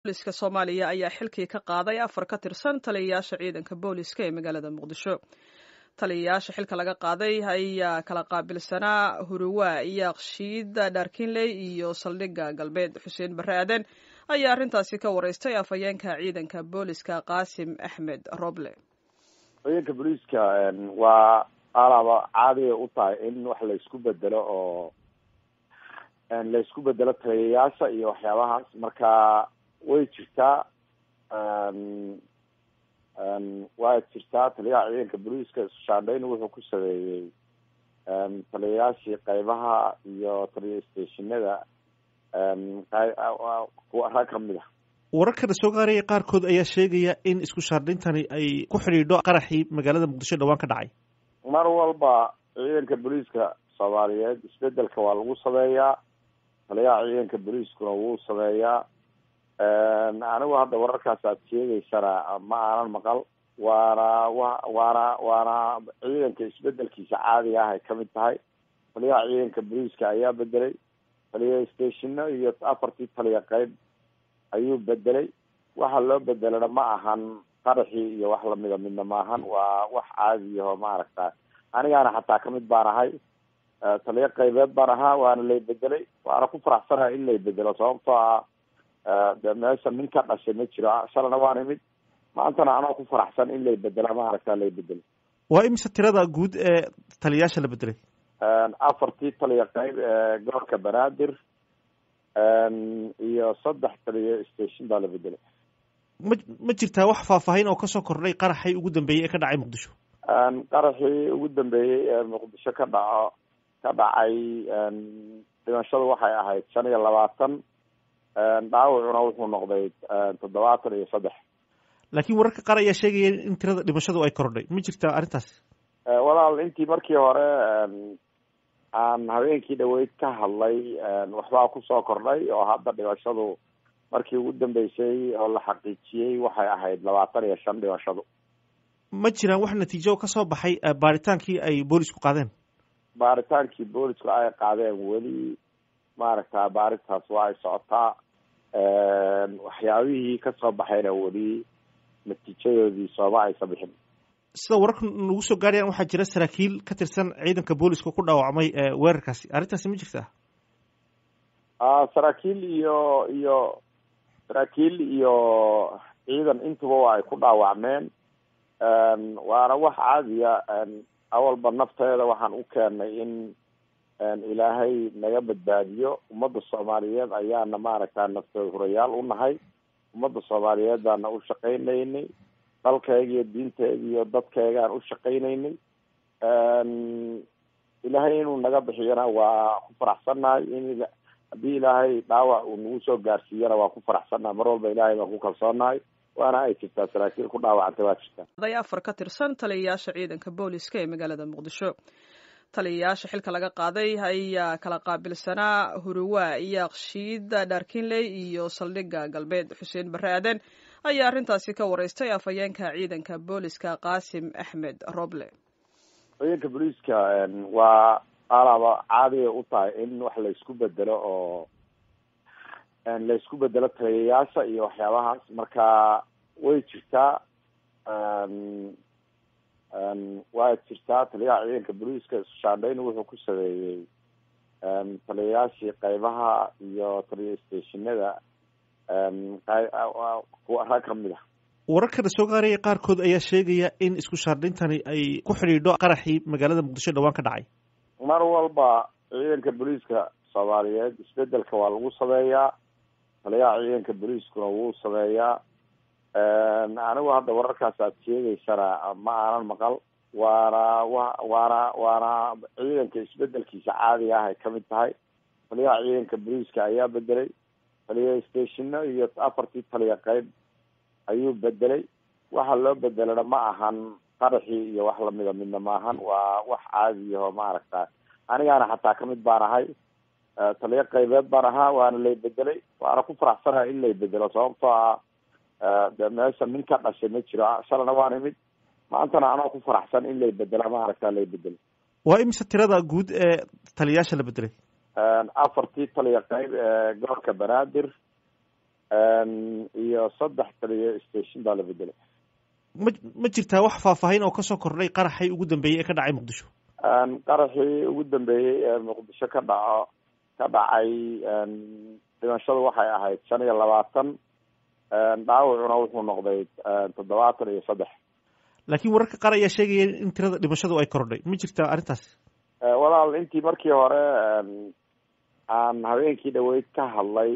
booliska Soomaaliya ayaa xilkii ka qaaday 4 ka tirsan taliyayaasha ciidanka booliska ee magaalada Muqdisho. Taliyayaasha xilka laga qaaday ayaa kala qaabilsanaa Huruwa, Yaaqshiid, Dharkinley iyo Saldhigga Galbeed. Xuseen Barre Aadan ayaa arrintaasi ka wareystay afhayeenka ciidanka booliska Qaasim Axmed Roble. ciidanka booliska waa alaba caadi u tahay in wax la isku bedelo oo la isku bedelo taliyayaasha iyo waxyaabahaas, marka way jirtaa taliyaha ciidanka booliska shaandhayn wuxuu ku sameeyey taliyayaashii qaybaha iyo taliya stationada rag kamid ah. wararkana soo gaaraya qaarkood ayaa sheegaya in isku shaandhayntani ay ku xidhiidho qaraxii magaalada muqdisho dhawaan ka dhacay. mar walba ciidanka booliska Soomaaliyeed isbedelka waa lagu sameeyaa, taliyaha ciidanka booliskuna wuu sameeyaa. anigu hadda wararkaas aad sheegaysana ma aanan maqal, waana ciidanka isbedelkiisa caadiga ah ay kamid tahay. taliyaha ciidanka booliska ayaa bedelay, taliya stationo iyo 4 taliya qayb ayuu bedelay. waxa loo bedelana ma ahan qaraxii iyo wax lamida midna maahan, waa wax caadi ah oo maaragta anigaana xataa kamid baan ahay, taliya qaybeed baan ahaa, waana lay bedelay. waana ku faraxsanahay in lay bedelo sababtoo ah de meesha nin ka dhashay ma jiro. shalana waan imid, maantana anoo ku faraxsan in lay bedela maaragta lay bedelo. waa imise tirada guud ee taliyayaasha la bedelay? 4 taliya qayb ee gobolka Banaadir iyo 3 taliya station baa la bedelay. ma jirtaa wax faahfaahin oo kasoo kordhay qaraxii ugu dambeeyey ee ka dhacay muqdisho? qaraxii ugu dambeeyey ee muqdisho ka dhacay dhimashadu waxay ahayd 25, dhaawacuna wuxuu noqday 73. laakiin wararka qaar ayaa sheegaya in tirada dhimashadu ay kordhay. ma jirtaa arrintaas? walaal, intii markii hore aan habeenkii dhaweyd ka hadlay waxbaa kusoo kordhay oo hadda dhimashadu markii ugu dambeysay oo la xaqiijiyey waxay ahayd 25 dhimashadu. ma jiraan wax natiijo ka soo baxay baaritaankii ay boolisku qaadeen? baaritaankii boolisku ay qaadeen weli maaragta baarintaas waa ay socotaa. waxyaabihii kasoo baxayna weli natiijadoodii sooma aysan bixin. sida wararka nagu soo gaarayaan waxaa jira saraakiil ka tirsan ciidanka booliska ku dhaawacmay weerarkaasi. arrintaasi ma jirtaa? saraakiil iyo ciidan intuba waa ay ku dhaawacmeen. waana wax caadiya. awalba nafteeda waxaan u keenay in ilaahay naga badbaadiyo. ummadda Soomaaliyeed ayaana maaragta naftooda hurayaal u nahay. ummadda Soomaaliyeed baana u shaqaynaynay, dalkayga iyo diinteeda iyo dadkaygaan u shaqaynaynay. ilaahay inuu naga bixiyana waa ku faraxsannahay. haddii ilaahay dhaawac uu nagu soo gaarsiiyana waa ku faraxsannahay. mar walba ilaahay baan ku kalsoonahay, waana ay jirtaa saraakiil ku dhaawacantay waa jirtaa. 4 ka tirsan taliyayaasha ciidanka booliska ee magaalada Muqdisho. taliyayaasha xilka laga qaaday ayaa kala qaabilsanaa Huruwa, Yaaqshiid, Dharkinley iyo Saldhigga Galbeed. Xuseen Barre Aadan ayaa arrintaasi ka wareystay afhayeenka ciidanka booliska Qaasim Axmed Roble. ciidanka booliska waa alaba caadi u tahay in wax la isku bedelo oo la isku bedelo taliyayaasha iyo waxyaabahaas, marka way jirtaa taliyaha ciidanka booliska shaandhayn wuxuu ku sameeyey taliyayaashii qaybaha iyo taliya stationada rag kamid ah. wararkana soo gaaraya qaarkood ayaa sheegaya in isku shaandhayntani ay ku xidhiidho qaraxii magaalada muqdisho dhawaan ka dhacay. mar walba ciidanka booliska Soomaaliyeed isbedelka waa lagu sameeyaa, taliyaha ciidanka booliskuna wuu sameeyaa. anigu hadda wararkaas aad sheegaysana ma aanan maqal, waana ciidanka isbedelkiisa caadiga ah ay kamid tahay. taliyaha ciidanka booliska ayaa bedelay, taliya stationo iyo 4 taliya qayb ayuu bedelay. waxa loo bedelana ma ahan qaraxii iyo wax lamida midna maahan, waa wax caadi ah oo maaragta anigaana xataa kamid baan ahay, taliya qaybeed baan ahaa, waana lay bedelay. waana ku faraxsanahay in lay bedelo sababtoo ah de meesha nin ka dhashay ma jiro. shalana waan imid, maantana anoo ku faraxsan in lay bedela maaragta lay bedelo. waa imise tirada guud ee taliyayaasha la bedelay? 4 taliya qayb ee gobolka Banaadir iyo 3 taliya station baa la bedelay. ma jirtaa wax faahfaahin oo kasoo kordhay qaraxii ugu dambeeyey ee ka dhacay muqdisho? qaraxii ugu dambeeyey ee muqdisho ka dhacay dhimashadu waxay ahayd 25, dhaawacuna wuxuu noqday 73. laakiin wararka qaar ayaa sheegaya in tirada dhimashadu ay kordhay, ma jirtaa arrintaas? walaal intii markii hore aan habeenkii dhaweyd ka hadlay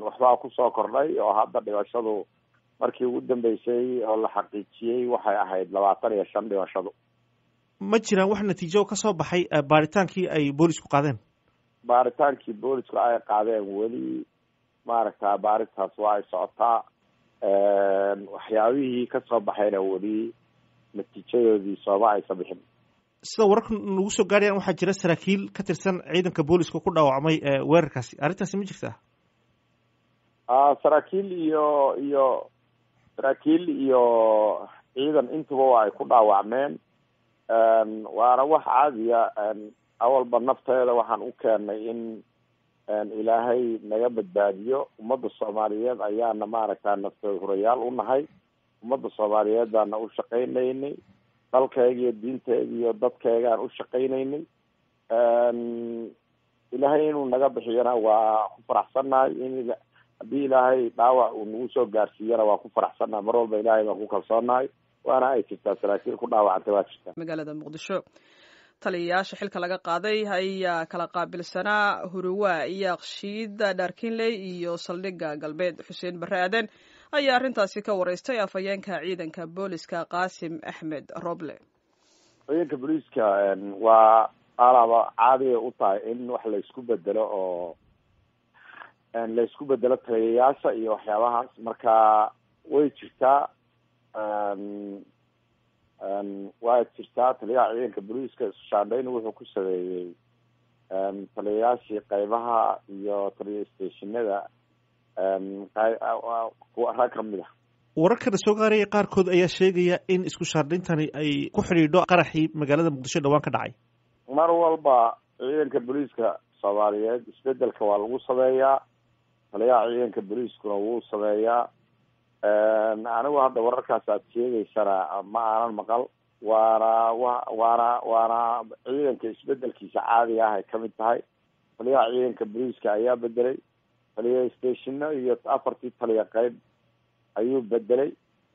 waxbaa kusoo kordhay oo hadda dhimashadu markii ugu dambeysay oo la xaqiijiyey waxay ahayd 25 dhimashadu. ma jiraan wax natiijo ka soo baxay baaritaankii ay boolisku qaadeen? baaritaankii boolisku ay qaadeen weli maaragta baarintaas waa ay socotaa. waxyaabihii kasoo baxayna weli natiijadoodii sooma aysan bixin. sida wararka nagu soo gaarayaan waxaa jira saraakiil ka tirsan ciidanka booliska ku dhaawacmay weerarkaasi, arrintaasi ma jirtaa? saraakiil iyo ciidan intuba waa ay ku dhaawacmeen. waana wax caadiya. awalba nafteeda waxaan u keenay in ilaahay naga badbaadiyo. ummadda soomaaliyeed ayaana maaragta nafteed hurayaal u nahay. ummadda soomaaliyeed baana u shaqaynaynay. dalkayga iyo diinteeda iyo dadkaygaan u shaqaynaynay. ilaahay inuu naga bixiyana waa ku faraxsannahay. in haddii ilaahay dhaawac uu nagu soo gaarsiiyana waa ku faraxsannahay. mar walba ilaahay baan ku kalsoonahay. waana ay jirtaa saraakiil ku dhaawacantay waa jirtaa. magaalada muqdisho taliyayaasha xilka laga qaaday ayaa kala qaabilsanaa huruwa yaaqshiid dharkinley iyo saldhigga galbeed. xuseen barre aaden ayaa arrintaasi ka wareystay afhayeenka ciidanka booliska qaasim axmed roble. ciidanka booliska waa alaba caadiya u tahay in wax laysku bedelo oo laysku bedelo taliyayaasha iyo waxyaabahaas. marka way jirtaa. waa jirtaa taliyaha ciidanka booliiska iskushaandhayn wuxuu ku sameeyey taliyayaashii qaybaha iyo taliya stationada rag kamid ah. wararkana soo gaaraya qaarkood ayaa sheegaya in isku shaandhayntani ay ku xidhiidho qaraxii magaalada muqdisho dhawaan ka dhacay. mar walba ciidanka booliiska soomaaliyeed isbedelka waa lagu sameeyaa. taliyaha ciidanka booliiskuna wuu sameeyaa. anigu hadda wararkaas aad sheegaysana ma aanan maqal. waana ciidanka isbedelkiisa caadiga ah ay kamid tahay. taliyaha ciidanka booliiska ayaa bedelay. taliya stationa iyo 4 taliya qayb ayuu bedelay.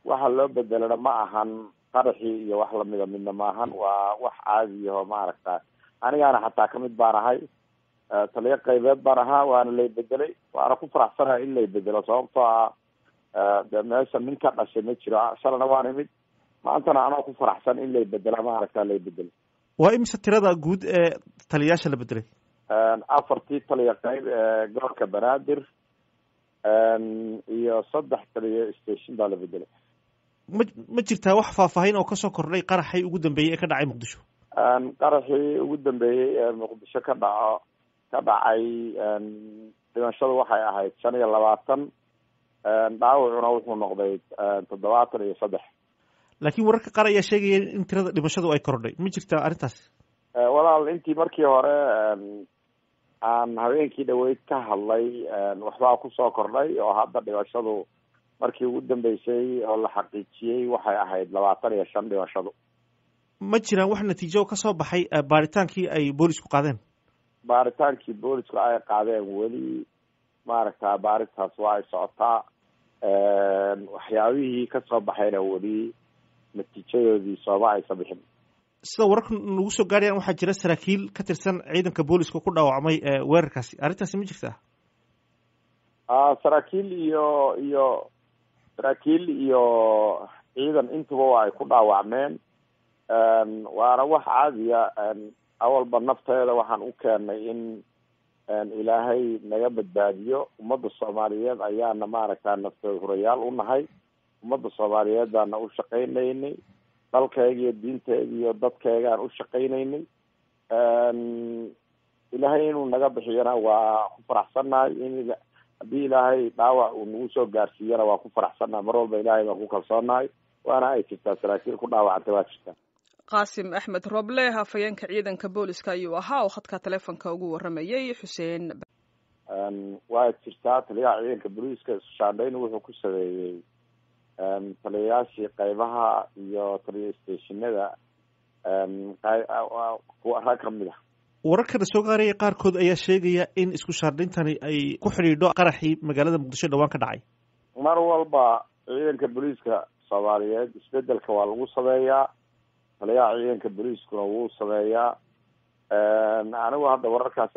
waxa loo bedelana ma ahan qaraxii iyo wax lamida midna ma ahan. waa wax caadi ah maaragta. anigaana xataa kamid baan ahay. taliya qaybeed baan ahaa waana lay bedelay. waana ku faraxsanahay in lay bedelo sababtoo ah de meesha nin ka dhashay ma jiro. shalana waan imid, maantana anoo ku faraxsan in lay bedela maaragta lay bedelo. waa imise tirada guud ee taliyayaasha la bedelay? 4 taliya qayb ee gobolka banaadir iyo 3 taliya station baa la bedelay. ma jirtaa wax faahfaahin oo kasoo kordhay qaraxii ugu dambeeyey ee ka dhacay muqdisho? qaraxii ugu dambeeyey ee muqdisho ka dhacay dhimashadu waxay ahayd 25, dhaawacuna wuxuu noqday 73. laakiin wararka qaar ayaa sheegaya in tirada dhimashadu ay kordhay, ma jirtaa arrintaas? walaal intii markii hore aan habeenkii dhaweyd ka hadlay waxbaa kusoo kordhay oo hadda dhimashadu markii ugu dambeysay oo la xaqiijiyey waxay ahayd 25 dhimashadu. ma jiraan wax natiijo ka soo baxay baaritaankii ay boolisku qaadeen? baaritaankii boolisku ay qaadeen weli maaragta baarintaas waa ay socotaa. waxyaabihii kasoo baxayna weli natiijadoodii sooma aysan bixin. sida wararka nagu soo gaarayaan waxaa jira saraakiil ka tirsan ciidanka booliska ku dhaawacmay weerarkaasi, arrintaasi ma jirtaa? saraakiil iyo ciidan intuba waa ay ku dhaawacmeen. waana wax caadiya. awalba nafteeda waxaan u keenay in ilaahay naga badbaadiyo. ummadda soomaaliyeed ayaana maaragta nafteed hurayaal u nahay. ummadda soomaaliyeed baana u shaqaynaynay. dalkayga iyo diinteeda iyo dadkaygaan u shaqaynaynay. ilaahay inuu naga bixiyana waa ku faraxsannahay. in haddii ilaahay dhaawac uu nagu soo gaarsiiyana waa ku faraxsannahay. mar walba ilaahay baan ku kalsoonahay. waana ay jirtaa saraakiil ku dhaawacantay waa jirtaa. qaasim axmed roble afhayeenka ciidanka booliska ayuu ahaa oo khadka taleefonka ugu waramayay xuseen. waa jirtaa taliyaha ciidanka booliiska iskushaandhayn wuxuu ku sameeyey taliyayaashii qaybaha iyo taliya stationada rag kamid ah. wararkana soo gaaraya qaarkood ayaa sheegaya in isku shaandhayntani ay ku xidhiidho qaraxii magaalada muqdisho dhawaan ka dhacay. mar walba ciidanka booliiska soomaaliyeed isbedelka waa lagu sameeyaa, taliyaha ciidanka booliiskuna wuu sameeyaa. anigu hadda wararkaas